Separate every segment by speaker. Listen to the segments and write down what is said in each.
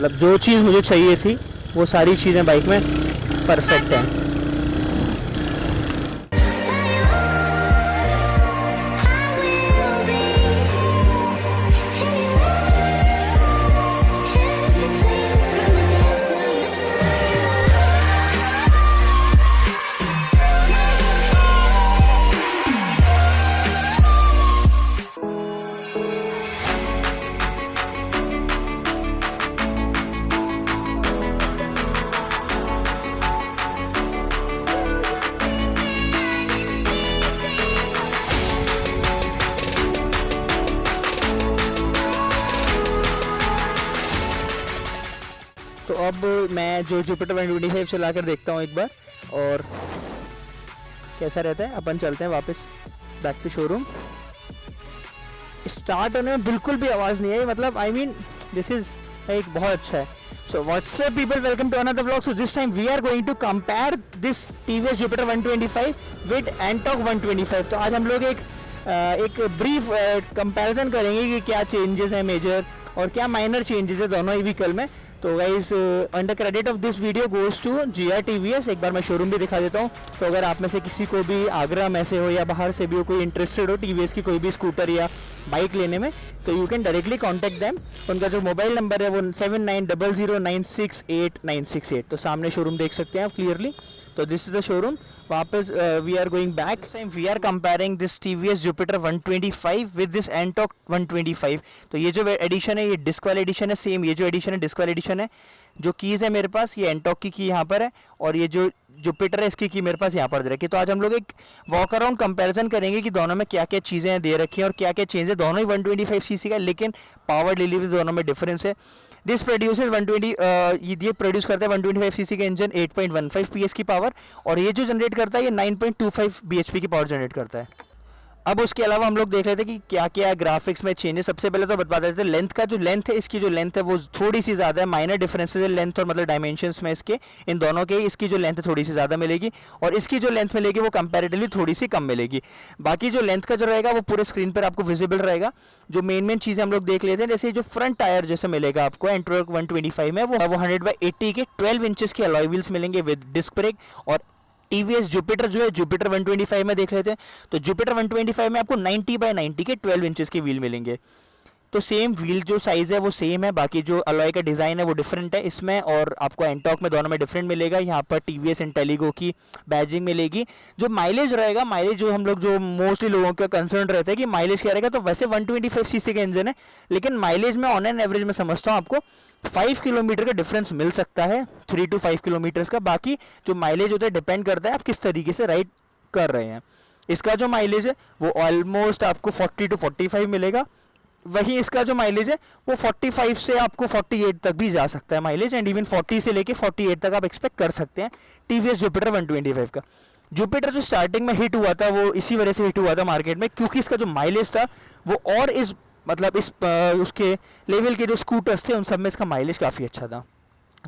Speaker 1: मतलब जो चीज़ मुझे चाहिए थी वो सारी चीज़ें बाइक में परफेक्ट हैं। तो अब मैं जो जुपिटर 125 चला कर देखता हूँ एक बार और कैसा रहता है। अपन चलते हैं वापस बैक टू शोरूम। स्टार्ट होने में बिल्कुल भी आवाज़ नहीं आई, मतलब आई मीन दिस इज़ एक बहुत अच्छा है। So what's up people, welcome to another vlog. So this time we are going to compare this TVS Jupiter 125 with Ntorq 125। तो आज हम लोग एक ब्रीफ कंपैरिजन करेंगे कि क्या चेंजेस हैं मेजर और क्या माइनर चेंजेस है दोनों ही व्हीकल में। तो guys under credit of this video goes to GR TVS। एक बार मैं शोरूम भी दिखा देता हूँ। तो अगर आप में से किसी को भी आगरा में से हो या बाहर से भी हो कोई इंटरेस्टेड हो TVS की कोई भी स्कूटर या बाइक लेने में, तो you can directly contact them. उनका जो मोबाइल नंबर है वो 7900968968। तो सामने शोरूम देख सकते हैं आप क्लियरली। तो दिस इज द शोरूम। वापस we are going back. Time we are comparing this TVS Jupiter 125 with this Ntorq 125। तो ये जो एडिशन है ये डिस्क वाला एडिशन है, सेम ये जो एडिशन है डिस्क वाला एडिशन है। जो कीज़ है मेरे पास ये एंटॉक की की यहाँ पर है और ये जो जुपिटर है इसकी की मेरे पास यहाँ पर दे रखी है। तो आज हम लोग एक वॉक अराउंड कंपैरिजन करेंगे कि दोनों में क्या क्या चीज़ें दे रखी हैं और क्या क्या चेंज है। दोनों ही 125 सीसी का, लेकिन पावर डिलीवरी दोनों में डिफरेंस है। दिस प्रोड्यूसेस 120 ये प्रोड्यूस करता है 125 सीसी का इंजन 8.15 PS की पावर, और ये जो जनरेट करता है ये 9.25 bhp की पावर जनरेट करता है। अब उसके अलावा हम लोग देख रहे थे कि क्या क्या ग्राफिक्स में चेंजेस। सबसे पहले तो बता देते हैं लेंथ का जो लेंथ है, इसकी जो लेंथ है वो थोड़ी सी ज़्यादा है। माइनर डिफरेंसेस है लेंथ और मतलब डायमेंशंस में इसके इन दोनों के। इसकी जो लेंथ है थोड़ी सी ज़्यादा मिलेगी और इसकी जो लेंथ मिलेगी वो कंपैरेटिवली थोड़ी सी कम मिलेगी। बाकी जो लेंथ का जो रहेगा वो पूरे स्क्रीन पर आपको विजिबल रहेगा। जो मेन चीज़ें हम लोग देख लेते हैं, जैसे जो फ्रंट टायर जैसे मिलेगा आपको एंटॉक 125 में वो 100/80 के 12 इंचेस के अलॉय व्हील्स मिलेंगे विद डिस्क ब्रेक। और TVS जुपिटर जो है जुपिटर 125 में देख लेते हैं, तो जुपिटर 125 में आपको 90/90 के 12 इंचेस के व्हील मिलेंगे। तो सेम व्हील जो साइज़ है वो सेम है, बाकी जो अलॉय का डिज़ाइन है वो डिफरेंट है इसमें। और आपको एंटॉक में दोनों में डिफरेंट मिलेगा। यहाँ पर TVS इंटेलिगो की बैजिंग मिलेगी। जो माइलेज रहेगा, माइलेज जो हम लोग जो मोस्टली लोगों का कंसर्न रहता है कि माइलेज क्या रहेगा, तो वैसे 125 सीसी का इंजन है, लेकिन माइलेज में ऑन एन एवरेज में समझता हूँ आपको 5 किलोमीटर का डिफरेंस मिल सकता है, 3 to 5 किलोमीटर्स का। बाकी जो माइलेज होता है डिपेंड करता है आप किस तरीके से राइड कर रहे हैं। इसका जो माइलेज है वो ऑलमोस्ट आपको 40 to 45 मिलेगा। वहीं इसका जो माइलेज है वो 45 से आपको 48 तक भी जा सकता है माइलेज, एंड इवन 40 से लेके 48 तक आप एक्सपेक्ट कर सकते हैं TVS जुपिटर 125 का। जुपिटर जो स्टार्टिंग में हिट हुआ था वो इसी वजह से हिट हुआ था मार्केट में, क्योंकि इसका जो माइलेज था वो और इस मतलब इस उसके लेवल के जो स्कूटर्स थे उन सब में इसका माइलेज काफ़ी अच्छा था।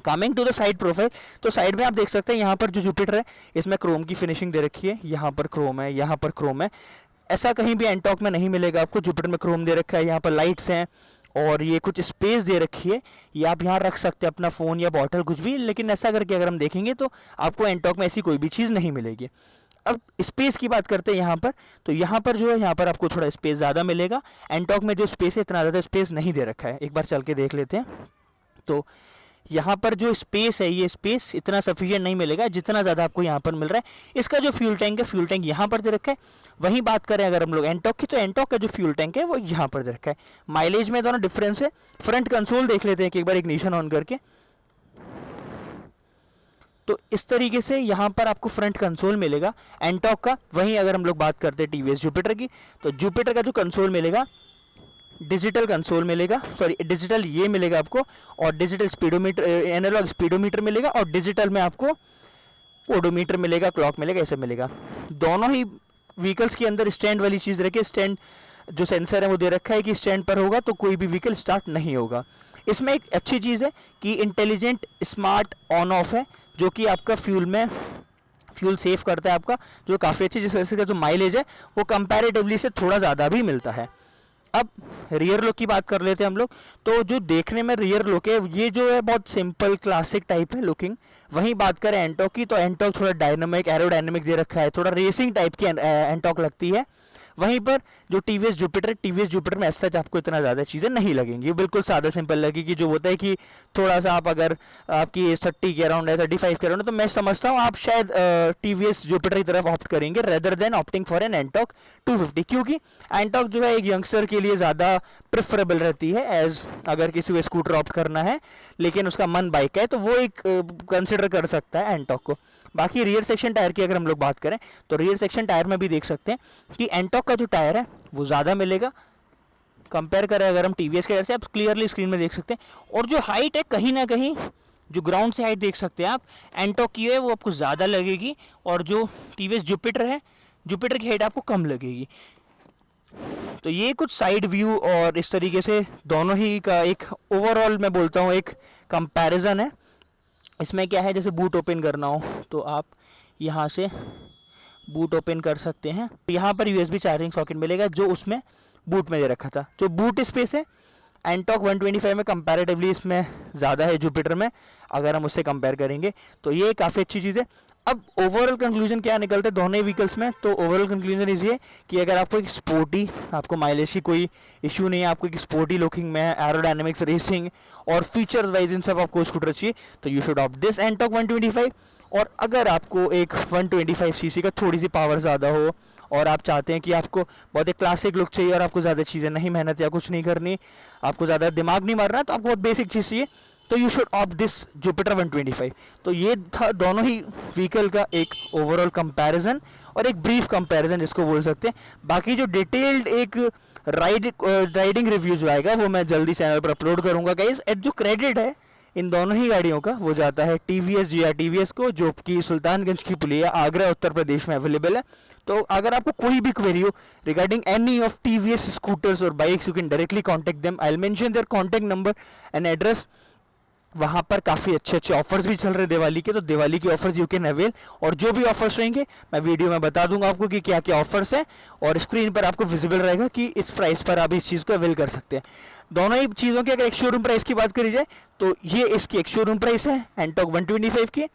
Speaker 1: Coming to the side profile, तो साइड में आप देख सकते हैं यहाँ पर जो जुपिटर है इसमें क्रोम की फिनिशिंग दे रखी है। यहाँ पर क्रोम है, यहाँ पर क्रोम है। ऐसा कहीं भी एंटॉक में नहीं मिलेगा आपको। जुपिटर में क्रोम दे रखा है, यहाँ पर लाइट्स हैं और ये कुछ स्पेस दे रखी है। ये आप यहाँ रख सकते हैं अपना फ़ोन या बॉटल कुछ भी, लेकिन ऐसा करके अगर हम देखेंगे तो आपको एंटॉक में ऐसी कोई भी चीज़ नहीं मिलेगी। अब स्पेस की बात करते हैं यहाँ पर, तो यहाँ पर जो है यहाँ पर आपको थोड़ा स्पेस ज़्यादा मिलेगा। एंटॉक में जो स्पेस है इतना ज़्यादा स्पेस नहीं दे रखा है। एक बार चल के देख लेते हैं। तो यहाँ पर जो स्पेस है ये स्पेस इतना सफिशिएंट नहीं मिलेगा जितना ज़्यादा आपको यहाँ पर मिल रहा है। इसका जो फ्यूल टैंक है, फ्यूल टैंक यहाँ पर दे रखा है। वहीं बात करें अगर हम लोग एंटॉक की, तो एंटॉक का जो फ्यूल टैंक है वो यहाँ पर दे रखा है। माइलेज में दोनों डिफरेंस है। फ्रंट कंसोल देख लेते हैं कि एक बार इग्निशन ऑन करके। तो इस तरीके से यहाँ पर आपको फ्रंट कंसोल मिलेगा एंटॉक का। वहीं अगर हम लोग बात करते हैं TVS जुपिटर की, तो जुपिटर का जो कंसोल मिलेगा डिजिटल कंसोल मिलेगा, सॉरी डिजिटल ये मिलेगा आपको, और डिजिटल स्पीडोमीटर एनालॉग स्पीडोमीटर मिलेगा, और डिजिटल में आपको ओडोमीटर मिलेगा, क्लॉक मिलेगा, ऐसा मिलेगा। दोनों ही व्हीकल्स के अंदर स्टैंड वाली चीज़ रखी। स्टैंड जो सेंसर है वो दे रखा है कि स्टैंड पर होगा तो कोई भी व्हीकल स्टार्ट नहीं होगा। इसमें एक अच्छी चीज़ है कि इंटेलिजेंट स्मार्ट ऑन ऑफ है, जो कि आपका फ्यूल सेव करता है आपका, जो काफ़ी अच्छी, जिस वजह से जो माइलेज है वो कंपैरेटिवली से थोड़ा ज़्यादा भी मिलता है। अब रियर लुक की बात कर लेते हैं हम लोग। तो जो देखने में रियर लुक है ये जो है बहुत सिंपल क्लासिक टाइप है लुकिंग। वहीं बात करें एंटॉक की, तो एंटॉक थोड़ा डायनामिक एरोडायनामिक दे रखा है, थोड़ा रेसिंग टाइप की एंटॉक लगती है। वहीं पर जो टीवीएस जुपिटर में ऐसा आपको इतना ज़्यादा चीज़ें नहीं लगेंगी, बिल्कुल सादा सिंपल लगेगी। जो होता है कि थोड़ा सा आप अगर आपकी एज 30 के अराउंड है, 35 के अराउंड है, तो मैं समझता हूँ आप शायद टीवीएस जुपिटर की तरफ ऑप्ट करेंगे rather than opting for an Ntorq 250, क्योंकि एंटॉक जो है एक यंगस्टर के लिए ज़्यादा प्रेफरेबल रहती है एज अगर किसी को स्कूटर ऑप्ट करना है, लेकिन उसका मन बाइक है तो वो एक कंसिडर कर सकता है एंटॉक को। बाकी रियर सेक्शन टायर की अगर हम लोग बात करें तो रियर सेक्शन टायर में भी देख सकते हैं कि एंटॉक का जो टायर है वो ज़्यादा मिलेगा कंपेयर करें अगर हम टीवीएस के टायर से। आप क्लियरली स्क्रीन में देख सकते हैं। और जो हाइट है कहीं ना कहीं जो ग्राउंड से हाइट देख सकते हैं आप एंटॉक की है वो आपको ज़्यादा लगेगी, और जो टीवीएस जुपिटर है जुपिटर की हाइट आपको कम लगेगी। तो ये कुछ साइड व्यू और इस तरीके से दोनों ही का एक ओवरऑल मैं बोलता हूँ एक कंपैरिजन है। इसमें क्या है, जैसे बूट ओपन करना हो तो आप यहाँ से बूट ओपन कर सकते हैं। यहाँ पर यूएसबी चार्जिंग सॉकेट मिलेगा जो उसमें बूट में दे रखा था। जो बूट स्पेस है एंटॉक 125 में कंपैरेटिवली इसमें ज़्यादा है जुपिटर में, अगर हम उससे कंपेयर करेंगे तो ये काफ़ी अच्छी चीज़ है। अब ओवरऑल कंक्लूजन क्या निकलता है दोनों ही व्हीकल्स में, तो ओवरऑल कंक्लूजन इज ये कि अगर आपको एक स्पोर्टी, आपको माइलेज की कोई इशू नहीं है, आपको एक स्पोर्टी लुकिंग में एरोडायनेमिक्स रेसिंग और फीचर वाइज इन सब आपको स्कूटर चाहिए तो you should opt this Ntorq 125। और अगर आपको एक 125 सीसी का थोड़ी सी पावर ज़्यादा हो और आप चाहते हैं कि आपको बहुत एक क्लासिक लुक चाहिए और आपको ज़्यादा चीज़ें नहीं मेहनत या कुछ नहीं करनी, आपको ज़्यादा दिमाग नहीं मारना, तो आपको बहुत बेसिक चीज़ चाहिए तो you should opt this Jupiter 125। तो ये था दोनों ही व्हीकल का एक ओवरऑल कंपैरिजन और एक ब्रीफ कंपैरिजन जिसको बोल सकते हैं। बाकी जो डिटेल्ड एक राइडिंग रिव्यू जो आएगा वो मैं जल्दी चैनल पर अपलोड करूंगा गाइस। एट जो क्रेडिट है इन दोनों ही गाड़ियों का वो जाता है टीवीएस GR TVS को, जो कि सुल्तानगंज की पुलिया आगरा उत्तर प्रदेश में अवेलेबल है। तो अगर आपको कोई भी क्वेरी हो regarding any of TVS scooters और bikes you can directly contact them. I will mention their contact number and address. वहाँ पर काफ़ी अच्छे अच्छे ऑफर्स भी चल रहे हैं दिवाली के, तो दिवाली की ऑफर्स यू कैन अवेल। और जो भी ऑफर्स रहेंगे मैं वीडियो में बता दूंगा आपको कि क्या क्या ऑफर्स हैं, और स्क्रीन पर आपको विजिबल रहेगा कि इस प्राइस पर आप इस चीज़ को अवेल कर सकते हैं। दोनों ही चीज़ों की अगर एक शोरूम प्राइस की बात करी जाए तो ये इसकी एक शोरूम प्राइस है एंटॉक 125 की,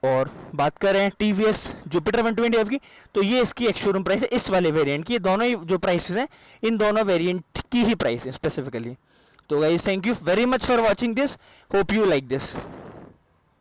Speaker 1: और बात करें टीवीएस जुपिटर 125 की तो ये इसकी एक शोरूम प्राइस है इस वाले वेरिएंट की। दोनों ही जो प्राइसेस हैं इन दोनों वेरिएंट की ही प्राइस है स्पेसिफिकली। तो guys thank you very much for watching this, hope you like this.